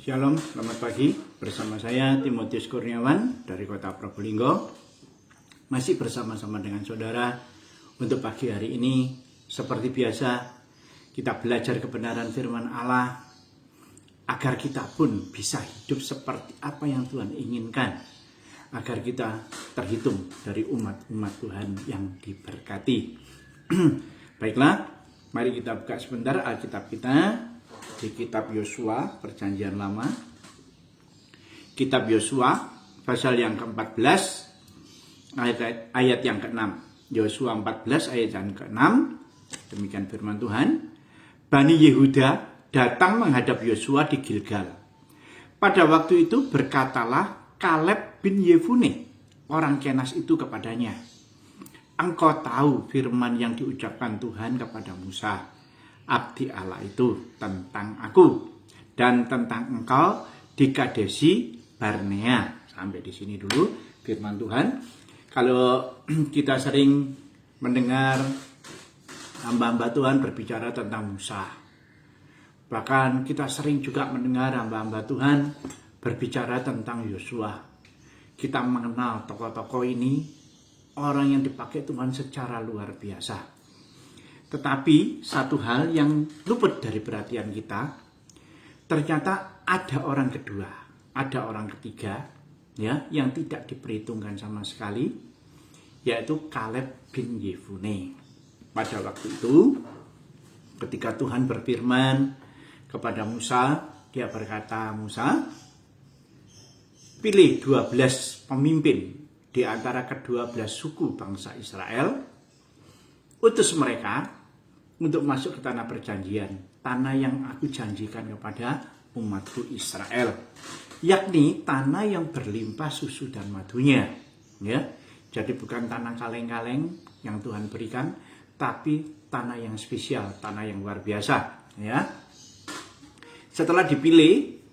Shalom, selamat pagi. Bersama saya Timotius Kurniawan dari Kota Probolinggo. Masih bersama-sama dengan saudara untuk pagi hari ini. Seperti biasa, kita belajar kebenaran firman Allah agar kita pun bisa hidup seperti apa yang Tuhan inginkan, agar kita terhitung dari umat-umat Tuhan yang diberkati. Baiklah, mari kita buka sebentar Alkitab kita di kitab Yosua Perjanjian Lama. Kitab Yosua pasal yang ke-14 ayat yang ke-6. Yosua 14 ayat yang ke-6. Demikian firman Tuhan. Bani Yehuda datang menghadap Yosua di Gilgal. Pada waktu itu berkatalah Kaleb bin Yefune, orang Kenas itu kepadanya, engkau tahu firman yang diucapkan Tuhan kepada Musa, abdi Allah itu, tentang aku dan tentang engkau di Kadesi Barnea. Sampai di sini dulu firman Tuhan. Kalau kita sering mendengar hamba-hamba Tuhan berbicara tentang Musa, bahkan kita sering juga mendengar hamba-hamba Tuhan berbicara tentang Yosua. Kita mengenal tokoh-tokoh ini, orang yang dipakai Tuhan secara luar biasa. Tetapi satu hal yang luput dari perhatian kita, ternyata ada orang kedua, ada orang ketiga, ya, yang tidak diperhitungkan sama sekali, yaitu Kaleb bin Yefune. Pada waktu itu, ketika Tuhan berfirman kepada Musa, dia berkata, Musa, pilih 12 pemimpin di antara ke-12 suku bangsa Israel, utus mereka untuk masuk ke tanah perjanjian, tanah yang aku janjikan kepada umatku Israel, yakni tanah yang berlimpah susu dan madunya. Ya, jadi bukan tanah kaleng-kaleng yang Tuhan berikan, tapi tanah yang spesial, tanah yang luar biasa. Ya, setelah dipilih,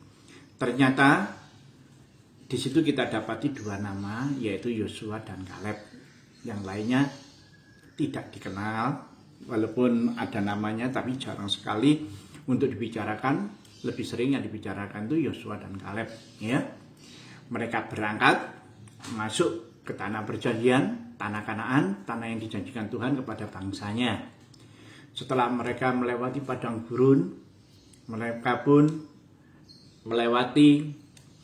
ternyata di situ kita dapati dua nama, yaitu Yosua dan Kaleb. Yang lainnya tidak dikenal, walaupun ada namanya, tapi jarang sekali untuk dibicarakan. Lebih sering yang dibicarakan itu Yosua dan Kaleb. Ya, mereka berangkat masuk ke tanah perjanjian, tanah Kanaan, tanah yang dijanjikan Tuhan kepada bangsanya. Setelah mereka melewati padang gurun, mereka pun melewati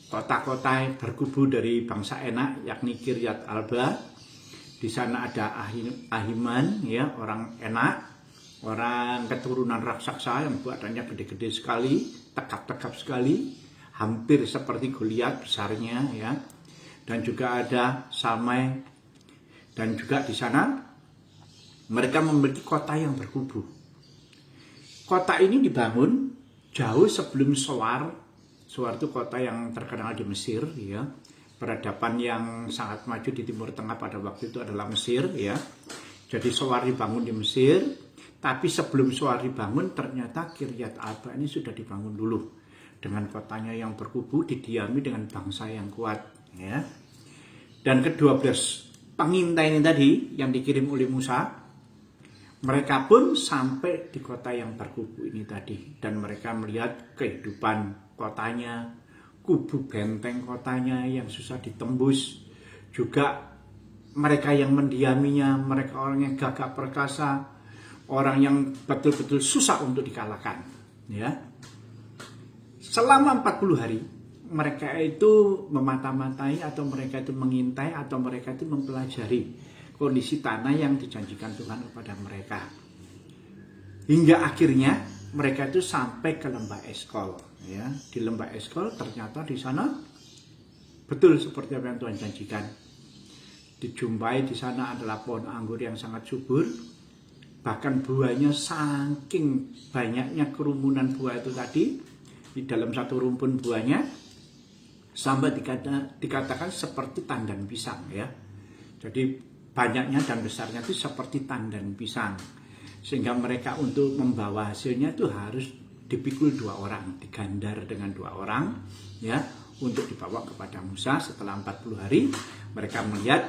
kota-kota berkubu dari bangsa Enak, yakni Kiryat Arba. Di sana ada Ahiman, ya, orang Enak, orang keturunan raksasa yang badannya gede-gede sekali, tegap-tegap sekali, hampir seperti Goliat besarnya, ya. Dan juga ada Salmai, dan juga di sana mereka memiliki kota yang berkubu. Kota ini dibangun jauh sebelum Soar. Soar itu kota yang terkenal di Mesir, ya. Peradaban yang sangat maju di Timur Tengah pada waktu itu adalah Mesir, ya. Jadi Soar dibangun di Mesir, tapi sebelum Soar dibangun ternyata Kiryat Arba ini sudah dibangun dulu dengan kotanya yang berkubu, didiami dengan bangsa yang kuat, ya. Dan ke-12 pengintai ini tadi yang dikirim oleh Musa, mereka pun sampai di kota yang berkubu ini tadi, dan mereka melihat kehidupan kotanya, kubu benteng kotanya yang susah ditembus, juga mereka yang mendiaminya, mereka orang yang gagah perkasa, orang yang betul-betul susah untuk dikalahkan. Ya, selama 40 hari mereka itu memata-matai, atau mereka itu mengintai, atau mereka itu mempelajari kondisi tanah yang dijanjikan Tuhan kepada mereka. Hingga akhirnya mereka itu sampai ke lembah Eskol. Ya, di lembah Eskol ternyata di sana betul seperti apa yang Tuhan janjikan. Dijumpai di sana adalah pohon anggur yang sangat subur, bahkan buahnya saking banyaknya kerumunan buah itu tadi di dalam satu rumpun buahnya sampai dikatakan seperti tandan pisang, ya. Jadi banyaknya dan besarnya itu seperti tandan pisang, sehingga mereka untuk membawa hasilnya itu harus dipikul 2 orang, digandar dengan 2 orang, ya, untuk dibawa kepada Musa. Setelah 40 hari mereka melihat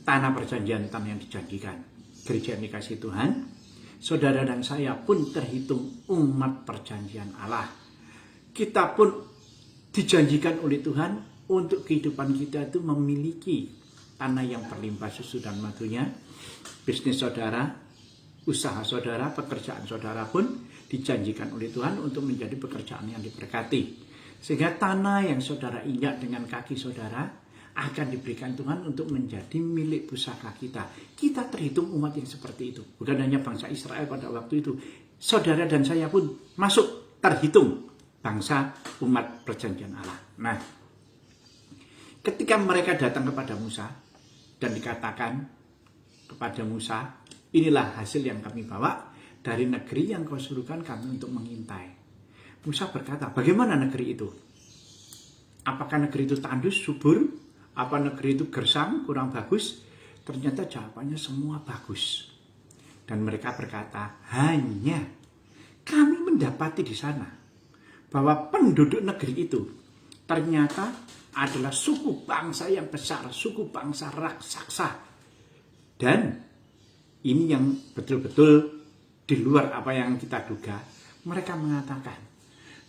tanah perjanjian, tanah yang dijanjikan. Gereja yang dikasihi Tuhan, saudara dan saya pun terhitung umat perjanjian Allah. Kita pun dijanjikan oleh Tuhan untuk kehidupan kita itu memiliki tanah yang berlimpah susu dan madunya. Bisnis saudara, usaha saudara, pekerjaan saudara pun dijanjikan oleh Tuhan untuk menjadi pekerjaan yang diberkati. Sehingga tanah yang saudara injak dengan kaki saudara akan diberikan Tuhan untuk menjadi milik pusaka kita. Kita terhitung umat yang seperti itu. Bukan hanya bangsa Israel pada waktu itu. Saudara dan saya pun masuk terhitung bangsa umat perjanjian Allah. Nah, ketika mereka datang kepada Musa dan dikatakan kepada Musa, inilah hasil yang kami bawa dari negeri yang kau suruhkan kami untuk mengintai. Musa berkata, bagaimana negeri itu? Apakah negeri itu tandus, subur? Apa negeri itu gersang, kurang bagus? Ternyata jawabannya semua bagus. Dan mereka berkata, hanya kami mendapati di sana bahwa penduduk negeri itu ternyata adalah suku bangsa yang besar, suku bangsa raksasa. Dan ini yang betul-betul di luar apa yang kita duga. Mereka mengatakan,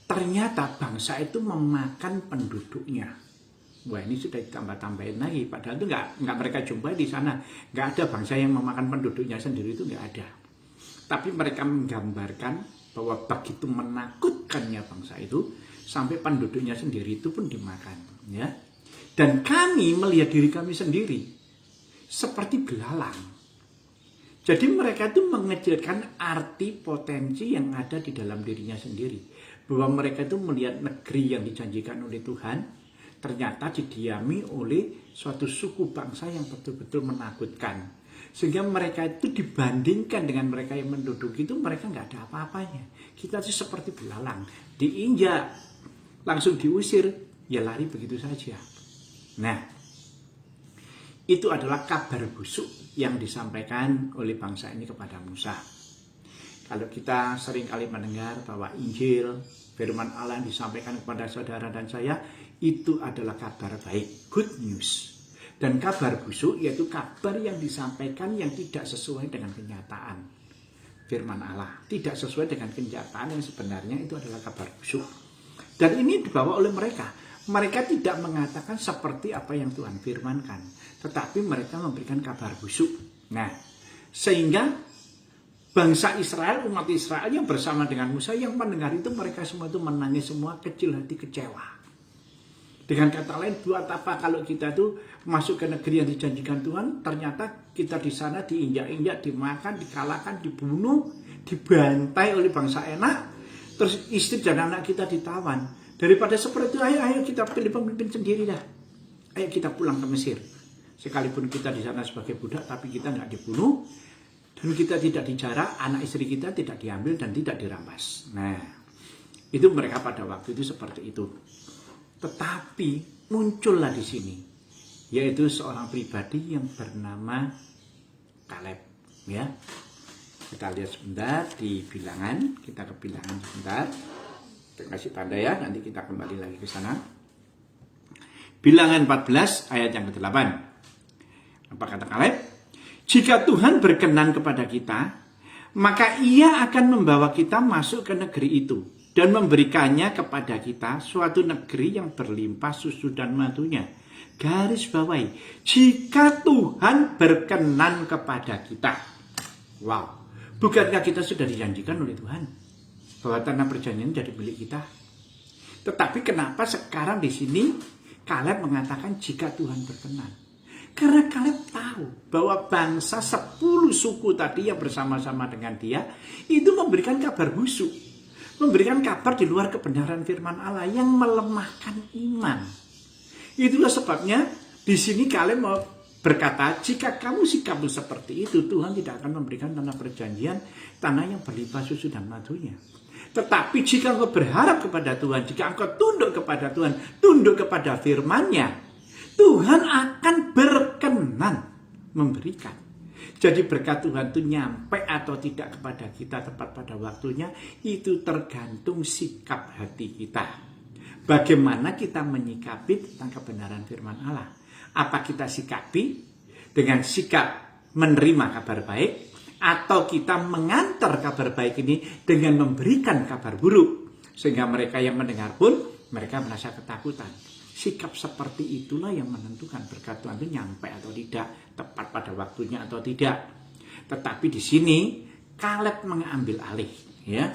ternyata bangsa itu memakan penduduknya. Wah, ini sudah ditambah-tambahin lagi. Padahal itu nggak mereka jumpai di sana. Nggak ada bangsa yang memakan penduduknya sendiri, itu nggak ada. Tapi mereka menggambarkan bahwa begitu menakutkannya bangsa itu, sampai penduduknya sendiri itu pun dimakan. Ya. Dan kami melihat diri kami sendiri seperti belalang. Jadi mereka itu mengecilkan arti potensi yang ada di dalam dirinya sendiri. Bahwa mereka itu melihat negeri yang dijanjikan oleh Tuhan, ternyata didiami oleh suatu suku bangsa yang betul-betul menakutkan. Sehingga mereka itu dibandingkan dengan mereka yang menduduki itu, mereka nggak ada apa-apanya. Kita itu seperti belalang, diinjak, langsung diusir, ya lari begitu saja. Nah, itu adalah kabar busuk yang disampaikan oleh bangsa ini kepada Musa. Kalau kita seringkali mendengar bahwa Injil, firman Allah yang disampaikan kepada saudara dan saya, itu adalah kabar baik, good news. Dan kabar busuk yaitu kabar yang disampaikan yang tidak sesuai dengan kenyataan. Firman Allah tidak sesuai dengan kenyataan yang sebenarnya, itu adalah kabar busuk. Dan ini dibawa oleh mereka. Mereka tidak mengatakan seperti apa yang Tuhan firmankan, tetapi mereka memberikan kabar busuk. Nah, sehingga bangsa Israel, umat Israel yang bersama dengan Musa yang mendengar itu, mereka semua itu menangis semua, kecil hati, kecewa. Dengan kata lain, buat apa kalau kita tuh masuk ke negeri yang dijanjikan Tuhan, ternyata kita di sana diinjak-injak, dimakan, dikalahkan, dibunuh, dibantai oleh bangsa enak, terus istri dan anak kita ditawan. Daripada seperti itu, ayo kita pilih pemimpin sendiri dah. Ayo kita pulang ke Mesir. Sekalipun kita di sana sebagai budak, tapi kita nggak dibunuh, dan kita tidak dijarah, anak istri kita tidak diambil dan tidak dirampas. Nah, itu mereka pada waktu itu seperti itu. Tetapi muncullah di sini, yaitu seorang pribadi yang bernama Kaleb. Ya, kita lihat sebentar di bilangan, kita ke bilangan sebentar. Terima kasih tanda ya, nanti kita kembali lagi ke sana. Bilangan 14 ayat yang ke-8. Apa kata Kaleb? Jika Tuhan berkenan kepada kita, maka Ia akan membawa kita masuk ke negeri itu dan memberikannya kepada kita, suatu negeri yang berlimpah susu dan madunya. Garis bawahi, jika Tuhan berkenan kepada kita. Wow, bukankah kita sudah dijanjikan oleh Tuhan bahwa tanah perjanjian jadi milik kita? Tetapi kenapa sekarang di sini Kaleb mengatakan jika Tuhan berkenan? Karena Kaleb tahu bahwa bangsa 10 suku tadi yang bersama-sama dengan dia itu memberikan kabar busuk, memberikan kabar di luar kebenaran firman Allah yang melemahkan iman. Itulah sebabnya di sini Kaleb mau berkata, jika kamu sikapmu seperti itu, Tuhan tidak akan memberikan tanah perjanjian, tanah yang berlimpah susu dan madunya. Tetapi jika engkau berharap kepada Tuhan, jika engkau tunduk kepada Tuhan, tunduk kepada firman-Nya, Tuhan akan berkenan memberikan. Jadi berkat Tuhan itu nyampe atau tidak kepada kita tepat pada waktunya, itu tergantung sikap hati kita. Bagaimana kita menyikapi tentang kebenaran firman Allah. Apa kita sikapi dengan sikap menerima kabar baik, atau kita mengantar kabar baik ini dengan memberikan kabar buruk, sehingga mereka yang mendengar pun Mereka merasa ketakutan. Sikap seperti itulah yang menentukan berkat Tuhan itu nyampe atau tidak, tepat pada waktunya atau tidak. Tetapi di sini Kaleb mengambil alih, ya.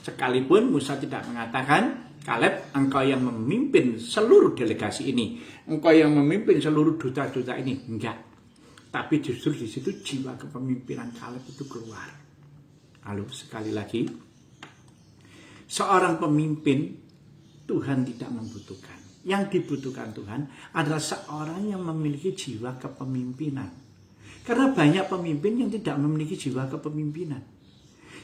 Sekalipun Musa tidak mengatakan, Kaleb, engkau yang memimpin seluruh delegasi ini, engkau yang memimpin seluruh duta-duta ini, enggak. Tapi justru di situ jiwa kepemimpinan Kaleb itu keluar. Lalu sekali lagi, seorang pemimpin Tuhan tidak membutuhkan. Yang dibutuhkan Tuhan adalah seorang yang memiliki jiwa kepemimpinan. Karena banyak pemimpin yang tidak memiliki jiwa kepemimpinan.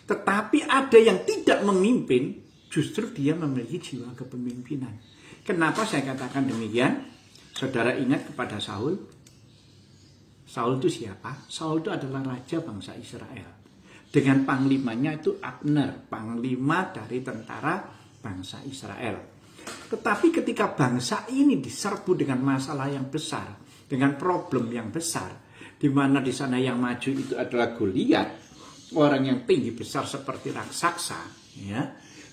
Tetapi ada yang tidak memimpin, justru dia memiliki jiwa kepemimpinan. Kenapa saya katakan demikian? Saudara ingat kepada Saul? Saul itu siapa? Saul itu adalah raja bangsa Israel. Dengan panglimanya itu Abner, panglima dari tentara bangsa Israel. Tetapi ketika bangsa ini diserbu dengan masalah yang besar, dengan problem yang besar, di mana di sana yang maju itu adalah Goliat, orang yang tinggi besar seperti raksasa, ya,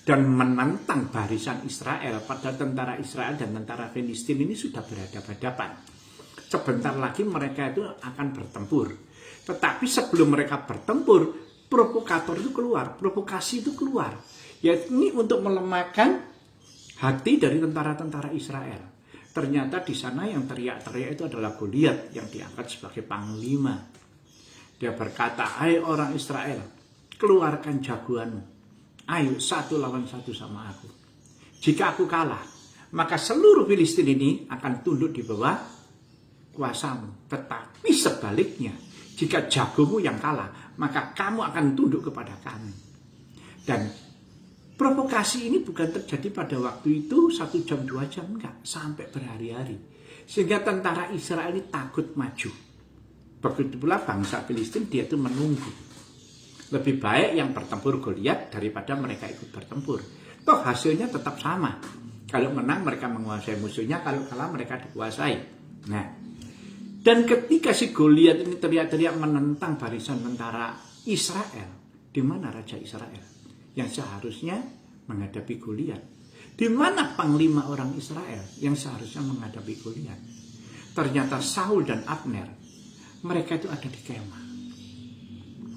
dan menantang barisan Israel. Pada tentara Israel dan tentara Filistin ini sudah berhadapan-hadapan. Sebentar lagi mereka itu akan bertempur. Tetapi sebelum mereka bertempur, provokator itu keluar, provokasi itu keluar. Yakni untuk melemahkan hati dari tentara-tentara Israel. Ternyata di sana yang teriak-teriak itu adalah Goliat yang diangkat sebagai panglima. Dia berkata, "Hai orang Israel, keluarkan jagoanmu. Ayo 1 lawan 1 sama aku. Jika aku kalah, maka seluruh Filistin ini akan tunduk di bawah kuasamu. Tetapi sebaliknya, jika jagomu yang kalah, maka kamu akan tunduk kepada kami." Dan provokasi ini bukan terjadi pada waktu itu 1 jam, 2 jam, enggak. Sampai berhari-hari. Sehingga tentara Israel ini takut maju. Begitu pula bangsa Filistin, dia itu menunggu. Lebih baik yang bertempur Goliat daripada mereka ikut bertempur. Toh hasilnya tetap sama. Kalau menang mereka menguasai musuhnya, kalau kalah mereka dikuasai. Nah, dan ketika si Goliat ini teriak-teriak menentang barisan tentara Israel, di mana Raja Israel yang seharusnya menghadapi Goliat? Di mana panglima orang Israel yang seharusnya menghadapi Goliat? Ternyata Saul dan Abner, mereka itu ada di kemah.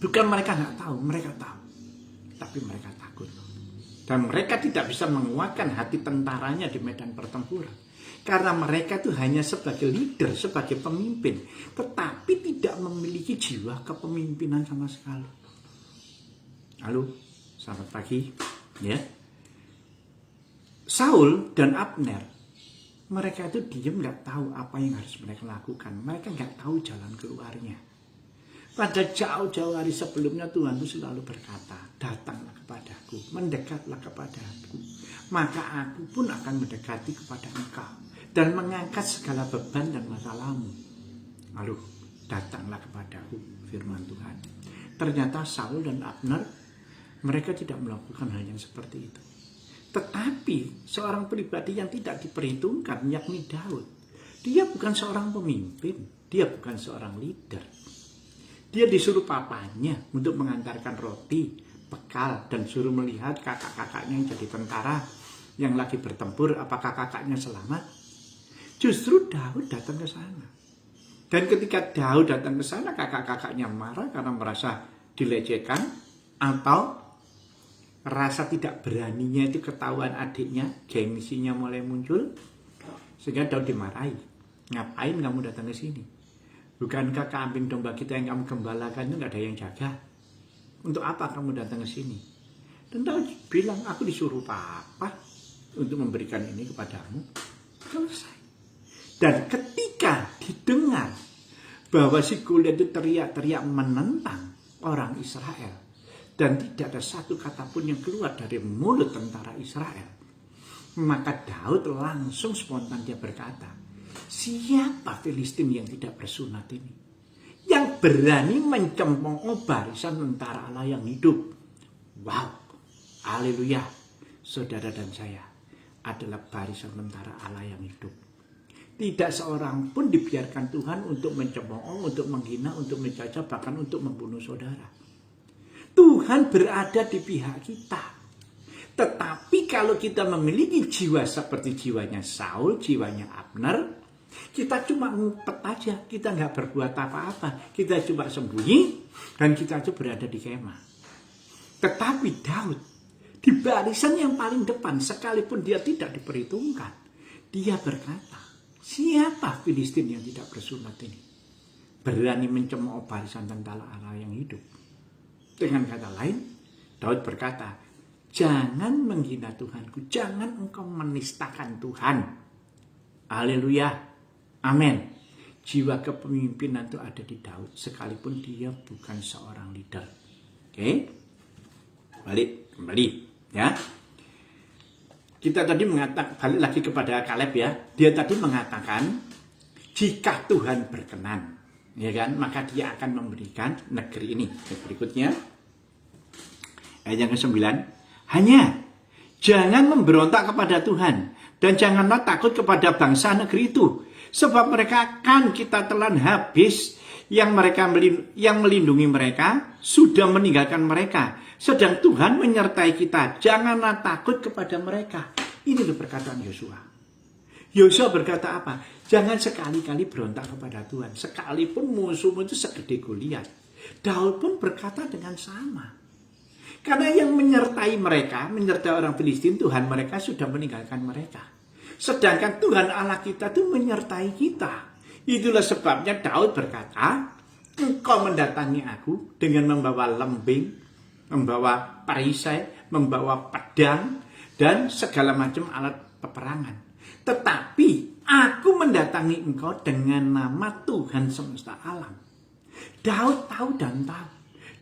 Bukan mereka nggak tahu, mereka tahu. Tapi mereka takut. Dan mereka tidak bisa menguatkan hati tentaranya di medan pertempuran. Karena mereka itu hanya sebagai leader, sebagai pemimpin. Tetapi tidak memiliki jiwa kepemimpinan sama sekali. Halo, selamat pagi. Ya. Saul dan Abner, mereka itu diam, nggak tahu apa yang harus mereka lakukan. Mereka nggak tahu jalan keluarnya. Pada jauh-jauh hari sebelumnya Tuhan itu selalu berkata, "Datanglah kepadaku, mendekatlah kepadaku, maka aku pun akan mendekati kepada engkau dan mengangkat segala beban dan masalahmu." Lalu, datanglah kepadaku, firman Tuhan. Ternyata Saul dan Abner, mereka tidak melakukan hal yang seperti itu. Tetapi seorang pribadi yang tidak diperhitungkan, yakni Daud, dia bukan seorang pemimpin, dia bukan seorang leader. Dia disuruh papanya untuk mengantarkan roti, bekal, dan suruh melihat kakak-kakaknya yang jadi tentara yang lagi bertempur, apakah kakaknya selamat. Justru Daud datang ke sana. Dan ketika Daud datang ke sana, kakak-kakaknya marah karena merasa dilecehkan atau rasa tidak beraninya itu ketahuan adiknya, gengsinya mulai muncul, sehingga Daud dimarahi. "Ngapain kamu datang ke sini? Bukankah kambing domba kita yang kamu gembalakan itu nggak ada yang jaga? Untuk apa kamu datang ke sini?" Dan Daud bilang, "Aku disuruh papa untuk memberikan ini kepadamu." Selesai. Dan ketika didengar bahwa si Goliat itu teriak-teriak menentang orang Israel, dan tidak ada satu kata pun yang keluar dari mulut tentara Israel, maka Daud langsung spontan dia berkata, "Siapa Filistin yang tidak bersunat ini? Yang berani mencemooh barisan tentara Allah yang hidup?" Wow, haleluya. Saudara dan saya adalah barisan tentara Allah yang hidup. Tidak seorang pun dibiarkan Tuhan untuk mencemooh, untuk menghina, untuk mencaci, bahkan untuk membunuh saudara. Tuhan berada di pihak kita. Tetapi kalau kita memiliki jiwa seperti jiwanya Saul, jiwanya Abner, kita cuma ngumpet aja, kita nggak berbuat apa-apa, kita cuma sembunyi dan kita cuma berada di kemah. Tetapi Daud di barisan yang paling depan, sekalipun dia tidak diperhitungkan, dia berkata, siapa Filistin yang tidak bersunat ini? Berani mencemooh barisan tentara Allah yang hidup. Dengan kata lain, Daud berkata, jangan menghina Tuhanku, jangan engkau menistakan Tuhan. Haleluya, amin. Jiwa kepemimpinan itu ada di Daud, sekalipun dia bukan seorang leader. Oke, balik kembali ya. Kita tadi mengatakan, balik lagi kepada Kaleb ya. Dia tadi mengatakan, jika Tuhan berkenan, ya kan, maka dia akan memberikan negeri ini. Berikutnya, ayat yang ke-9, hanya jangan memberontak kepada Tuhan dan janganlah takut kepada bangsa negeri itu, sebab mereka akan kita telan habis. Yang melindungi mereka sudah meninggalkan mereka, sedang Tuhan menyertai kita. Janganlah takut kepada mereka. Ini perkataan Yosua. Yosua berkata apa? Jangan sekali-kali berontak kepada Tuhan, sekalipun musuhmu itu segede Goliat. Daud pun berkata dengan sama. Karena yang menyertai mereka, menyertai orang Filistin, Tuhan mereka sudah meninggalkan mereka. Sedangkan Tuhan Allah kita itu menyertai kita. Itulah sebabnya Daud berkata, engkau mendatangi aku dengan membawa lembing, membawa perisai, membawa pedang, dan segala macam alat peperangan. Tetapi aku mendatangi engkau dengan nama Tuhan semesta alam. Daud tahu dan tahu.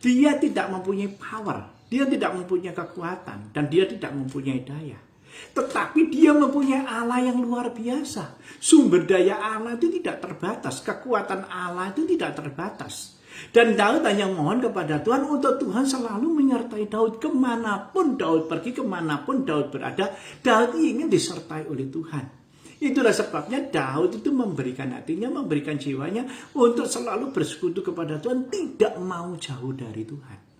Dia tidak mempunyai power, dia tidak mempunyai kekuatan, dan dia tidak mempunyai daya. Tetapi dia mempunyai Allah yang luar biasa. Sumber daya Allah itu tidak terbatas. Kekuatan Allah itu tidak terbatas. Dan Daud hanya mohon kepada Tuhan untuk Tuhan selalu menyertai Daud. Kemanapun Daud pergi, kemanapun Daud berada, Daud ingin disertai oleh Tuhan. Itulah sebabnya Daud itu memberikan hatinya, memberikan jiwanya untuk selalu bersekutu kepada Tuhan. Tidak mau jauh dari Tuhan.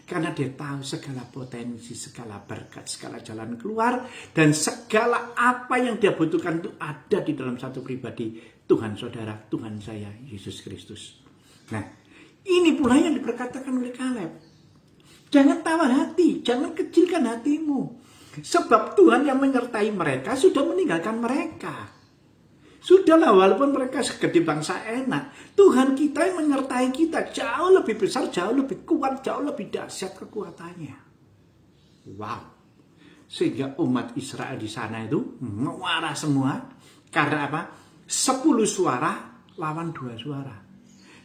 Karena dia tahu segala potensi, segala berkat, segala jalan keluar, dan segala apa yang dia butuhkan itu ada di dalam satu pribadi, Tuhan saudara, Tuhan saya, Yesus Kristus. Nah, ini pula yang diperkatakan oleh Kaleb. Jangan tawar hati, jangan kecilkan hatimu. Sebab Tuhan yang menyertai mereka sudah meninggalkan mereka. Sudahlah, walaupun mereka segede bangsa enak, Tuhan kita yang menyertai kita jauh lebih besar, jauh lebih kuat, jauh lebih dahsyat kekuatannya. Wow. Sehingga umat Israel di sana itu muara semua. Karena apa? 10 suara lawan 2 suara.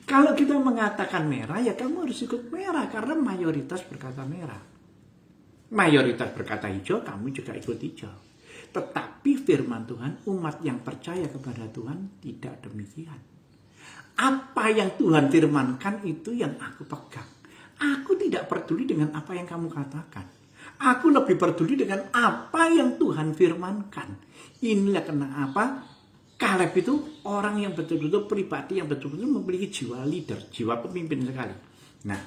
Kalau kita mengatakan merah, ya kamu harus ikut merah. Karena mayoritas berkata merah. Mayoritas berkata hijau, kamu juga ikut hijau. Tetapi firman Tuhan, umat yang percaya kepada Tuhan tidak demikian. Apa yang Tuhan firmankan itu yang aku pegang. Aku tidak peduli dengan apa yang kamu katakan. Aku lebih peduli dengan apa yang Tuhan firmankan. Inilah kenapa Kaleb itu orang yang betul-betul pribadi, yang betul-betul memiliki jiwa leader, jiwa pemimpin sekali. Nah,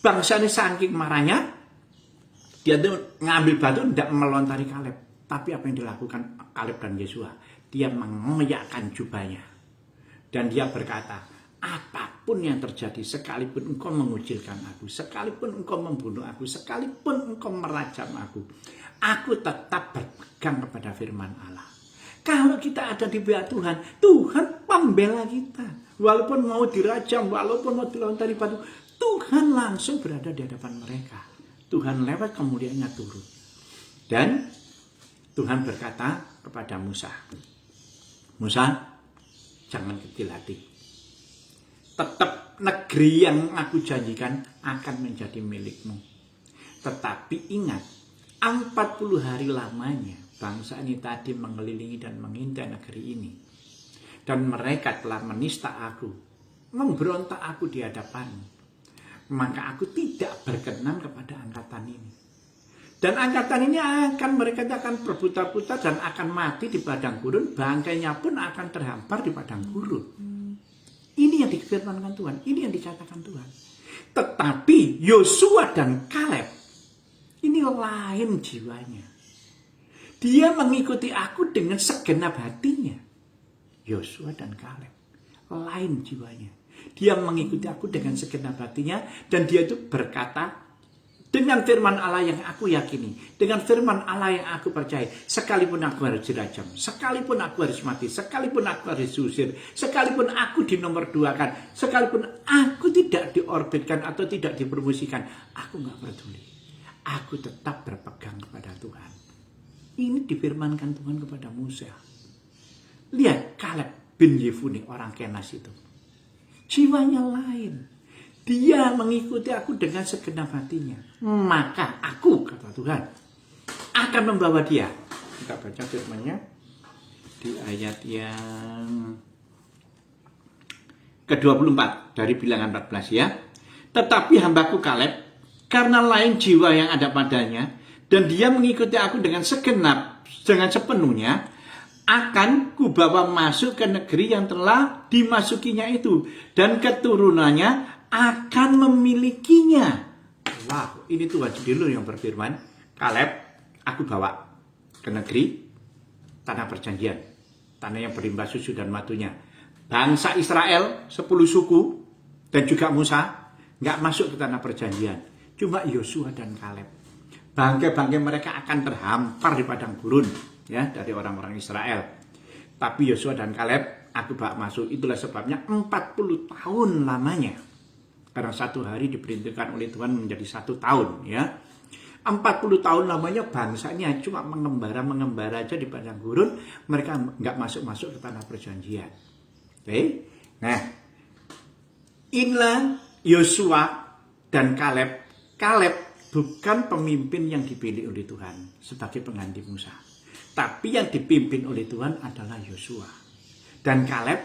bangsa ini saking marahnya, dia tuh ngambil batu tidak melontari Kaleb. Tapi apa yang dilakukan Kaleb dan Yosua? Dia mengoyakkan jubahnya. Dan dia berkata, apapun yang terjadi, sekalipun engkau mengucilkan aku, sekalipun engkau membunuh aku, sekalipun engkau merajam aku tetap berpegang kepada firman Allah. Kalau kita ada di pihak Tuhan, Tuhan pembela kita. Walaupun mau dirajam, walaupun mau dilontari batu, Tuhan langsung berada di hadapan mereka. Tuhan lewat kemuliaannya turun. Dan Tuhan berkata kepada Musa, Musa, jangan kecil hati. Tetap negeri yang aku janjikan akan menjadi milikmu. Tetapi ingat, 40 hari lamanya bangsa ini tadi mengelilingi dan mengintai negeri ini. Dan mereka telah menista aku, memberontak aku di hadapanmu. Maka aku tidak berkenan kepada angkatan ini. Dan angkatan ini mereka akan berputar-putar dan akan mati di padang gurun. Bangkainya pun akan terhampar di padang gurun. Ini yang difirmankan Tuhan. Ini yang dikatakan Tuhan. Tetapi Yosua dan Kaleb Ini lain jiwanya. Dia mengikuti aku dengan segenap hatinya. Yosua dan Kaleb. Lain jiwanya. Dia mengikuti aku dengan segenap hatinya. Dan dia itu berkata, dengan firman Allah yang aku yakini, dengan firman Allah yang aku percaya, sekalipun aku harus dirajam, sekalipun aku harus mati, sekalipun aku harus diusir, sekalipun aku dinomor duakan, sekalipun aku tidak diorbitkan atau tidak dipromosikan, aku gak peduli. Aku tetap berpegang kepada Tuhan. Ini difirmankan Tuhan kepada Musa. Lihat Kaleb bin Yefune, orang Kenas itu. Jiwanya lain. Dia mengikuti aku dengan segenap hatinya. Maka aku, kata Tuhan, akan membawa dia. Kita baca firman-Nya di ayat yang ke-24 dari Bilangan 14 ya. Tetapi hambaku Kaleb, karena lain jiwa yang ada padanya, dan dia mengikuti aku dengan segenap, dengan sepenuhnya, akan kubawa masuk ke negeri yang telah dimasukinya itu, dan keturunannya akan memilikinya. Wow, ini Tuhan sendiri yang berfirman. Kaleb, aku bawa ke negeri tanah perjanjian, tanah yang berimbas susu dan matunya. Bangsa Israel 10 suku dan juga Musa nggak masuk ke tanah perjanjian. Cuma Yosua dan Kaleb. Bangkai-bangkai mereka akan terhampar di padang gurun ya dari orang-orang Israel. Tapi Yosua dan Kaleb aku bawa masuk. Itulah sebabnya 40 tahun lamanya. Karena satu hari diperintahkan oleh Tuhan menjadi 1 tahun ya. 40 tahun lamanya bangsanya cuma mengembara aja di padang gurun. Mereka nggak masuk ke tanah perjanjian. Oke. Nah, inilah Yosua dan Kaleb. Kaleb bukan pemimpin yang dipilih oleh Tuhan sebagai pengganti Musa. Tapi yang dipimpin oleh Tuhan adalah Yosua. Dan Kaleb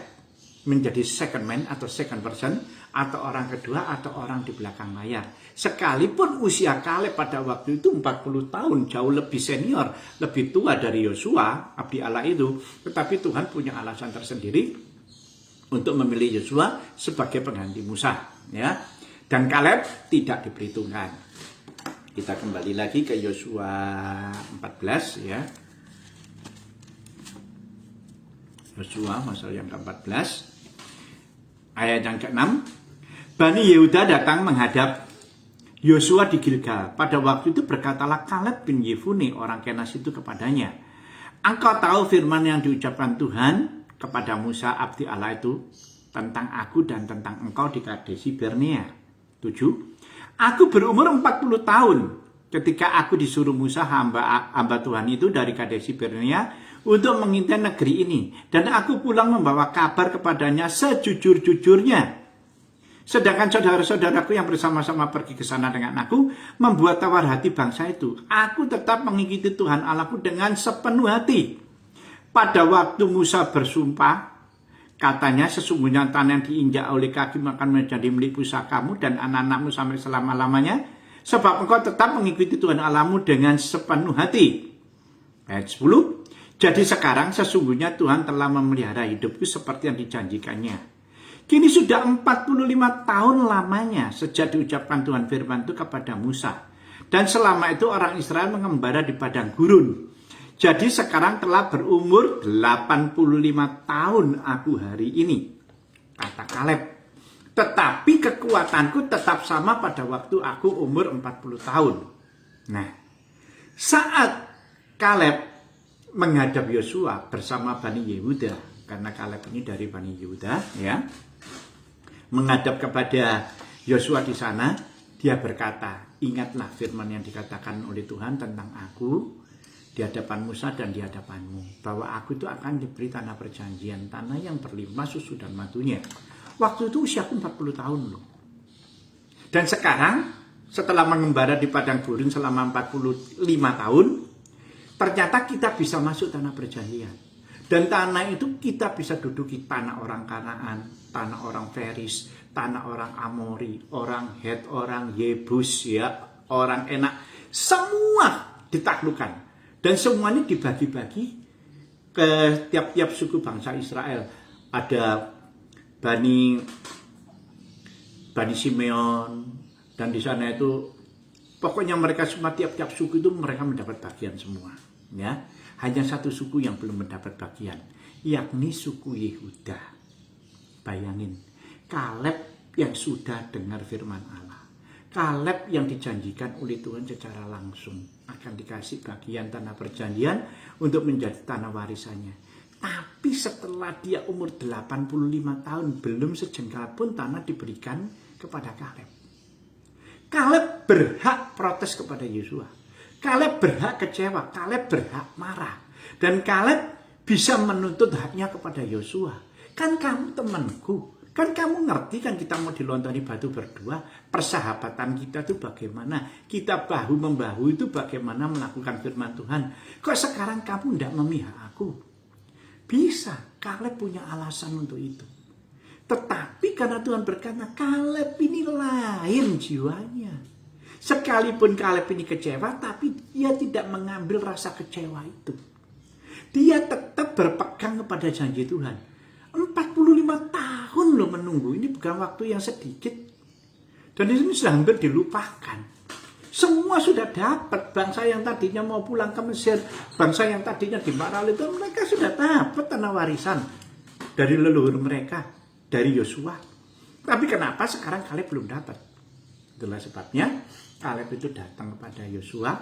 menjadi second man atau second person, atau orang kedua, atau orang di belakang layar. Sekalipun usia Kaleb pada waktu itu 40 tahun, jauh lebih senior, lebih tua dari Yosua, abdi Allah itu. Tetapi Tuhan punya alasan tersendiri untuk memilih Yosua sebagai pengganti Musa. Ya. Dan Kaleb tidak diperhitungkan. Kita kembali lagi ke Yosua 14 ya. Yosua pasal yang ke-14 ayat yang ke-6. Bani Yehuda datang menghadap Yosua di Gilgal. Pada waktu itu berkatalah Kaleb bin Yefune orang Kenas itu kepadanya, engkau tahu firman yang diucapkan Tuhan kepada Musa abdi Allah itu tentang aku dan tentang engkau di Kadesi Barnea. 7. Aku berumur 40 tahun ketika aku disuruh Musa hamba Tuhan itu dari Kadesi Barnea untuk mengintai negeri ini. Dan aku pulang membawa kabar kepadanya sejujur-jujurnya. Sedangkan saudara-saudaraku yang bersama-sama pergi ke sana dengan aku membuat tawar hati bangsa itu. Aku tetap mengikuti Tuhan Allahku dengan sepenuh hati. Pada waktu Musa bersumpah, katanya sesungguhnya tanah yang diinjak oleh kaki akan menjadi milik pusakamu dan anak-anakmu sampai selama-lamanya. Sebab engkau tetap mengikuti Tuhan Allahmu dengan sepenuh hati. Ayat 10. Jadi sekarang sesungguhnya Tuhan telah memelihara hidupku seperti yang dijanjikannya. Kini sudah 45 tahun lamanya sejak diucapkan Tuhan firman itu kepada Musa. Dan selama itu orang Israel mengembara di padang gurun. Jadi sekarang telah berumur 85 tahun aku hari ini. Kata Kaleb. Tetapi kekuatanku tetap sama pada waktu aku umur 40 tahun. Nah, saat Kaleb menghadap Yosua bersama Bani Yehuda, karena Kaleb ini dari Bani Yehuda ya, menghadap kepada Yosua di sana, dia berkata, ingatlah firman yang dikatakan oleh Tuhan tentang aku di hadapan Musa dan di hadapanmu, bahwa aku itu akan diberi tanah perjanjian, tanah yang berlimpah susu dan matunya. Waktu itu usiaku 40 tahun loh. Dan sekarang setelah mengembara di padang gurun selama 45 tahun, ternyata kita bisa masuk tanah perjanjian. Dan tanah itu kita bisa duduki tanah orang Kanaan, tanah orang Feris, tanah orang Amori, orang Het, orang Yebus, ya, orang Enak. Semua ditaklukkan. Dan semuanya dibagi-bagi ke tiap-tiap suku bangsa Israel. Ada Bani Simeon, dan di sana itu Pokoknya mereka semua tiap-tiap suku itu mereka mendapat bagian semua. Ya, hanya satu suku yang belum mendapat bagian, yakni suku Yehuda. Bayangin, Kaleb yang sudah dengar firman Allah. Kaleb yang dijanjikan oleh Tuhan secara langsung akan dikasih bagian tanah perjanjian untuk menjadi tanah warisannya. Tapi setelah dia umur 85 tahun, belum sejengkal pun tanah diberikan kepada Kaleb. Kaleb berhak protes kepada Yosua. Kaleb berhak kecewa, Kaleb berhak marah. Dan Kaleb bisa menuntut haknya kepada Yosua. Kan kamu temanku, kan kamu ngerti kan kita mau dilontoni batu berdua. Persahabatan kita itu bagaimana, kita bahu-membahu itu bagaimana melakukan firman Tuhan. Kok sekarang kamu tidak memihak aku? Bisa, Kaleb punya alasan untuk itu. Tetapi karena Tuhan berkata, Kaleb ini lain jiwanya. Sekalipun Kaleb ini kecewa, tapi dia tidak mengambil rasa kecewa itu. Dia tetap berpegang kepada janji Tuhan. 45 tahun loh menunggu, ini bukan waktu yang sedikit. Dan ini sudah hampir dilupakan. Semua sudah dapat. Bangsa yang tadinya mau pulang ke Mesir, bangsa yang tadinya di Maral itu, mereka sudah dapat tanah warisan dari leluhur mereka. Dari Yosua. Tapi kenapa sekarang Kaleb belum dapat? Itulah sebabnya Kaleb itu datang kepada Yosua.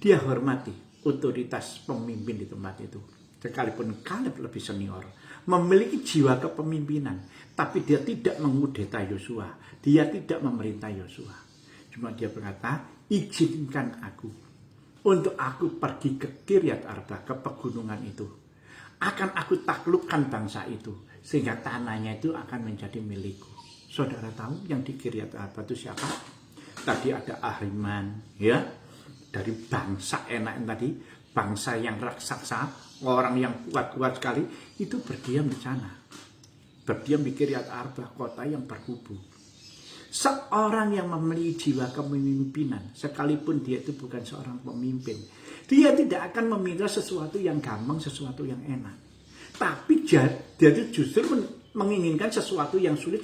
Dia hormati otoritas pemimpin di tempat itu. Sekalipun Kaleb lebih senior, memiliki jiwa kepemimpinan, tapi dia tidak mengudeta Yosua. Dia tidak memerintah Yosua. Cuma dia berkata, izinkan aku untuk aku pergi ke Kiryat Arba, ke pegunungan itu. Akan aku taklukkan bangsa itu. Sehingga tanahnya itu akan menjadi milikku. Saudara tahu yang di Kiryat Arba itu siapa? Tadi ada Ahiman, ya, dari bangsa Enak tadi, bangsa yang raksasa, orang yang kuat-kuat sekali, itu berdiam di sana. Berdiam di Kiryat Arba, kota yang berkubu. Seorang yang memiliki jiwa kepemimpinan, sekalipun dia itu bukan seorang pemimpin, dia tidak akan meminta sesuatu yang gampang, sesuatu yang enak. Tapi dia justru menginginkan sesuatu yang sulit,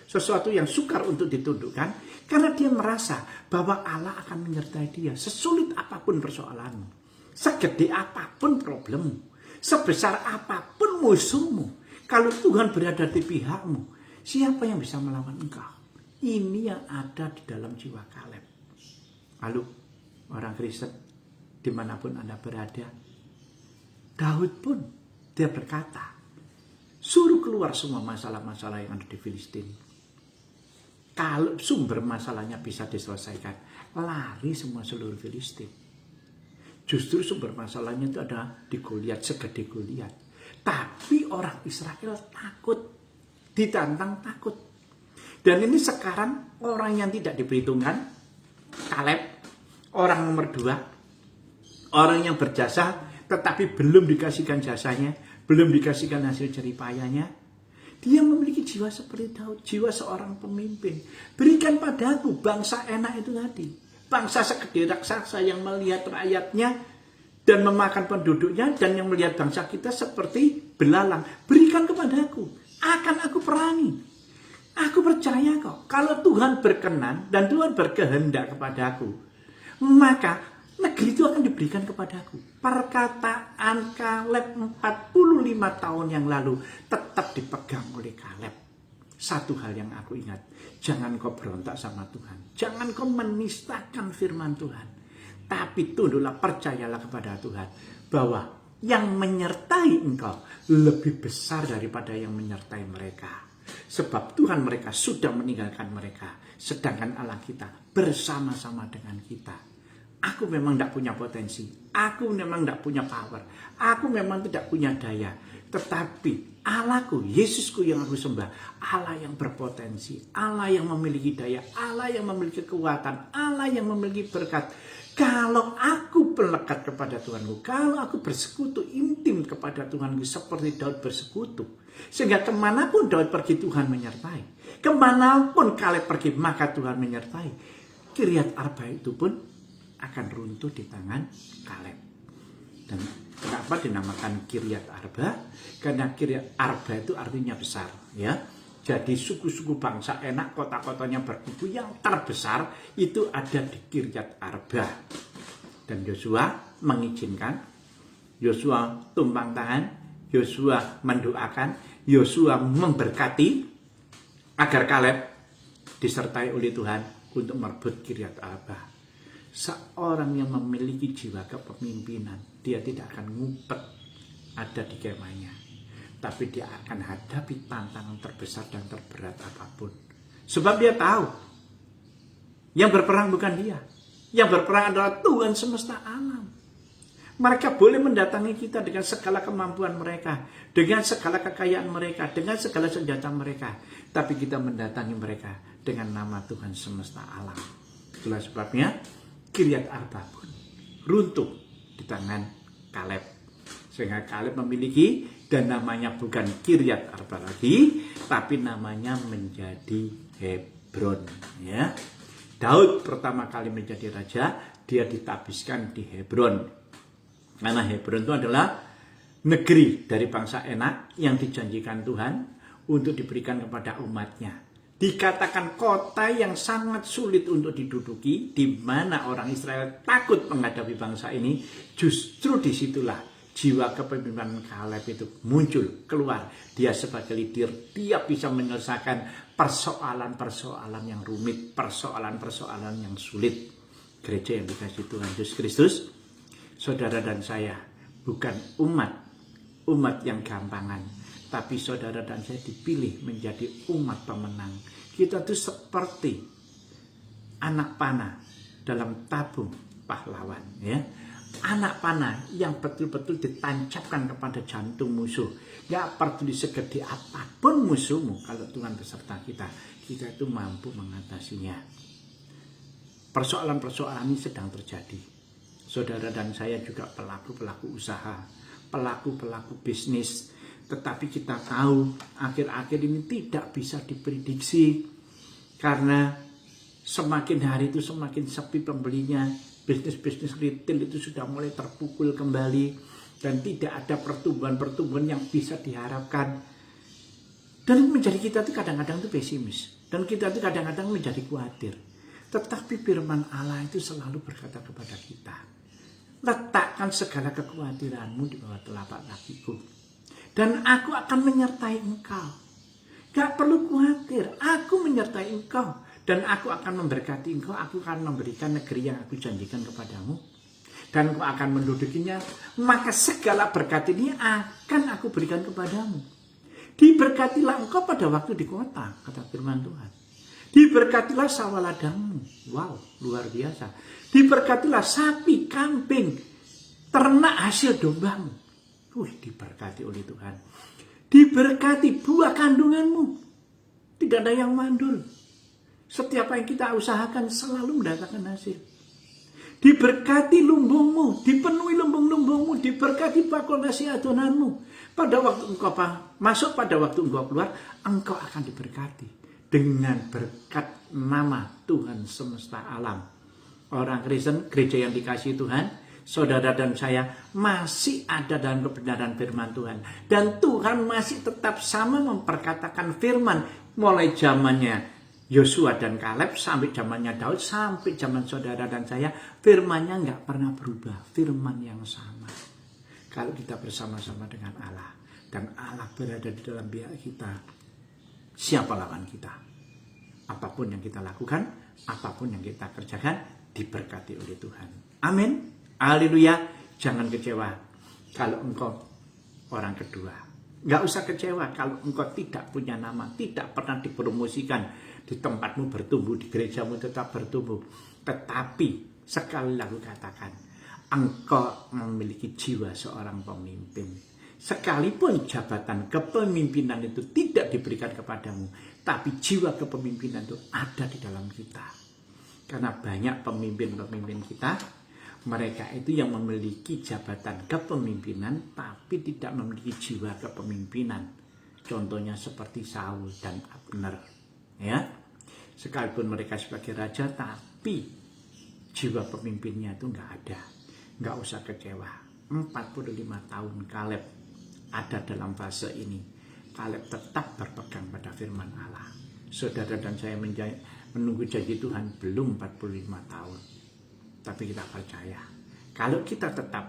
sesuatu yang sukar untuk ditundukkan. Karena dia merasa bahwa Allah akan menyertai dia. Sesulit apapun persoalanmu. Segede apapun problemmu. Sebesar apapun musuhmu. Kalau Tuhan berada di pihakmu, siapa yang bisa melawan engkau? Ini yang ada di dalam jiwa Kaleb. Lalu orang Kristen dimanapun Anda berada, Daud pun dia berkata, suruh keluar semua masalah-masalah yang ada di Filistin. Kalau sumber masalahnya bisa diselesaikan, lari semua seluruh Filistin. Justru sumber masalahnya itu ada di Goliat, segede Goliat. Tapi orang Israel takut, ditantang takut. Dan ini sekarang orang yang tidak diperhitungkan, Kaleb, orang nomor 2, orang yang berjasa tetapi belum dikasihkan jasanya, belum dikasihkan hasil jeripayanya. Dia memiliki jiwa seperti Daud, jiwa seorang pemimpin. Berikan padaku bangsa Enak itu tadi. Bangsa segede raksasa yang melihat rakyatnya dan memakan penduduknya, dan yang melihat bangsa kita seperti belalang. Berikan kepadaku, akan aku perangi. Aku percaya kok, kalau Tuhan berkenan dan Tuhan berkehendak kepadaku, maka negeri itu akan diberikan kepadaku. Perkataan Kaleb 45 tahun yang lalu tetap dipegang oleh Kaleb. Satu hal yang aku ingat, jangan kau berontak sama Tuhan. Jangan kau menistakan firman Tuhan. Tapi tunduklah, percayalah kepada Tuhan bahwa yang menyertai engkau lebih besar daripada yang menyertai mereka. Sebab Tuhan mereka sudah meninggalkan mereka, sedangkan Allah kita bersama-sama dengan kita. Aku memang tidak punya potensi, aku memang tidak punya power, aku memang tidak punya daya. Tetapi Allahku, Yesusku yang aku sembah, Allah yang berpotensi, Allah yang memiliki daya, Allah yang memiliki kekuatan, Allah yang memiliki berkat. Kalau aku melekat kepada Tuhanku, kalau aku bersekutu intim kepada Tuhanku seperti Daud bersekutu, sehingga kemanapun Daud pergi Tuhan menyertai, kemanapun Kaleb pergi maka Tuhan menyertai. Kiryat Arba itu pun akan runtuh di tangan Kaleb. Dan kenapa dinamakan Kiryat Arba? Karena Kiryat Arba itu artinya besar, ya. Jadi suku-suku bangsa Enak, kota-kotanya berkuku yang terbesar itu ada di Kiryat Arba. Dan Yosua mengizinkan, Yosua tumpang tangan, Yosua mendoakan, Yosua memberkati agar Kaleb disertai oleh Tuhan untuk merebut Kiryat Arba. Seorang yang memiliki jiwa kepemimpinan, dia tidak akan ngumpet ada di kemahnya, tapi dia akan hadapi tantangan terbesar dan terberat apapun. Sebab dia tahu, yang berperang bukan dia. Yang berperang adalah Tuhan semesta alam. Mereka boleh mendatangi kita dengan segala kemampuan mereka, dengan segala kekayaan mereka, dengan segala senjata mereka. Tapi kita mendatangi mereka dengan nama Tuhan semesta alam. Itulah sebabnya Kiryat Arba pun runtuh di tangan Kaleb. Sehingga Kaleb memiliki, dan namanya bukan Kiryat Arba lagi, tapi namanya menjadi Hebron. Ya. Daud pertama kali menjadi raja, dia ditabiskan di Hebron. Karena Hebron itu adalah negeri dari bangsa Enak yang dijanjikan Tuhan untuk diberikan kepada umatnya. Dikatakan kota yang sangat sulit untuk diduduki, di mana orang Israel takut menghadapi bangsa ini. Justru disitulah jiwa kepemimpinan Kaleb itu muncul, keluar. Dia sebagai leader, dia bisa menyelesaikan persoalan-persoalan yang rumit, persoalan-persoalan yang sulit. Gereja yang dikasihi Tuhan Yesus Kristus, saudara dan saya bukan umat yang gampangan, tapi saudara dan saya dipilih menjadi umat pemenang. Kita itu seperti anak panah dalam tabung pahlawan, ya. Anak panah yang betul-betul ditancapkan kepada jantung musuh. Gak peduli segede apapun musuhmu, kalau Tuhan beserta kita, kita itu mampu mengatasinya. Persoalan-persoalan ini sedang terjadi. Saudara dan saya juga pelaku-pelaku usaha, pelaku-pelaku bisnis. Tetapi kita tahu akhir-akhir ini tidak bisa diprediksi. Karena semakin hari itu semakin sepi pembelinya. Bisnis-bisnis retail itu sudah mulai terpukul kembali. Dan tidak ada pertumbuhan-pertumbuhan yang bisa diharapkan. Dan menjadi kita itu kadang-kadang itu pesimis. Dan kita itu kadang-kadang menjadi khawatir. Tetapi firman Allah itu selalu berkata kepada kita, letakkan segala kekhawatiranmu di bawah telapak kakiku, dan aku akan menyertai engkau. Gak perlu khawatir, aku menyertai engkau, dan aku akan memberkati engkau. Aku akan memberikan negeri yang aku janjikan kepadamu, dan engkau akan mendudukinya. Maka segala berkat ini akan aku berikan kepadamu. Diberkatilah engkau pada waktu di kota, kata firman Tuhan. Diberkatilah sawah ladangmu. Wow, luar biasa. Diberkatilah sapi, kambing, ternak hasil dombamu. Diberkati oleh Tuhan. Diberkati buah kandunganmu. Tidak ada yang mandul. Setiap yang kita usahakan selalu mendatangkan hasil. Diberkati lumbungmu, dipenuhi lumbung-lumbungmu, diberkati bakul nasi adonanmu. Pada waktu engkau masuk, pada waktu engkau keluar, engkau akan diberkati dengan berkat nama Tuhan semesta alam. Orang Kristen, gereja yang dikasihi Tuhan, saudara dan saya masih ada dalam kebenaran firman Tuhan. Dan Tuhan masih tetap sama memperkatakan firman mulai zamannya Yosua dan Kaleb sampai zamannya Daud, sampai zaman saudara dan saya. Firmannya nggak pernah berubah, firman yang sama. Kalau kita bersama-sama dengan Allah dan Allah berada di dalam pihak kita, siapa lawan kita? Apapun yang kita lakukan, apapun yang kita kerjakan, diberkati oleh Tuhan. Amin. Haleluya. Jangan kecewa kalau engkau orang kedua. Gak usah kecewa kalau engkau tidak punya nama, tidak pernah dipromosikan di tempatmu bertumbuh, di gerejamu tetap bertumbuh. Tetapi sekali lagi katakan, engkau memiliki jiwa seorang pemimpin. Sekalipun jabatan kepemimpinan itu tidak diberikan kepadamu, tapi jiwa kepemimpinan itu ada di dalam kita. Karena banyak pemimpin-pemimpin kita, mereka itu yang memiliki jabatan kepemimpinan, tapi tidak memiliki jiwa kepemimpinan. Contohnya seperti Saul dan Abner. Ya, sekalipun mereka sebagai raja, tapi jiwa pemimpinnya itu nggak ada. Nggak usah kecewa. 45 tahun Kaleb ada dalam fase ini. Kaleb tetap berpegang pada firman Allah. Saudara dan saya menunggu janji Tuhan belum 45 tahun. Tapi kita percaya. Kalau kita tetap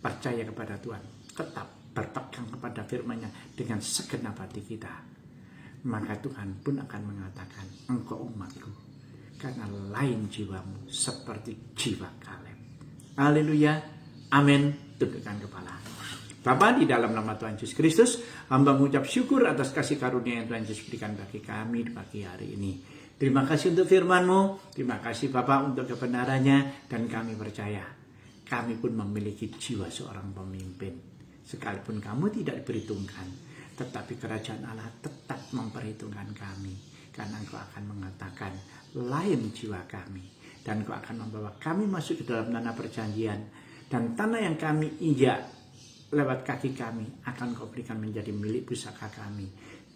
percaya kepada Tuhan, tetap berpegang kepada firman-Nya dengan segenap hati kita, maka Tuhan pun akan mengatakan, engkau umatku, karena lain jiwamu seperti jiwa Kaleb. Haleluya, amin. Tundukkan kepala. Bapa, di dalam nama Tuhan Yesus Kristus, hamba mengucap syukur atas kasih karunia yang Tuhan Yesus berikan bagi kami di pagi hari ini. Terima kasih untuk firman-Mu, terima kasih Bapa untuk kebenarannya, dan kami percaya kami pun memiliki jiwa seorang pemimpin. Sekalipun kamu tidak diperhitungkan, tetapi kerajaan Allah tetap memperhitungkan kami. Karena Engkau akan mengatakan, lain jiwa kami. Dan Engkau akan membawa kami masuk ke dalam tanah perjanjian. Dan tanah yang kami injak lewat kaki kami akan Kau berikan menjadi milik pusaka kami.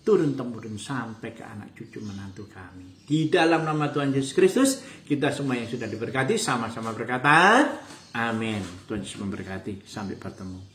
Turun-temurun sampai ke anak cucu menantu kami. Di dalam nama Tuhan Yesus Kristus, kita semua yang sudah diberkati sama-sama berkata, amin. Tuhan Yesus memberkati. Sampai bertemu.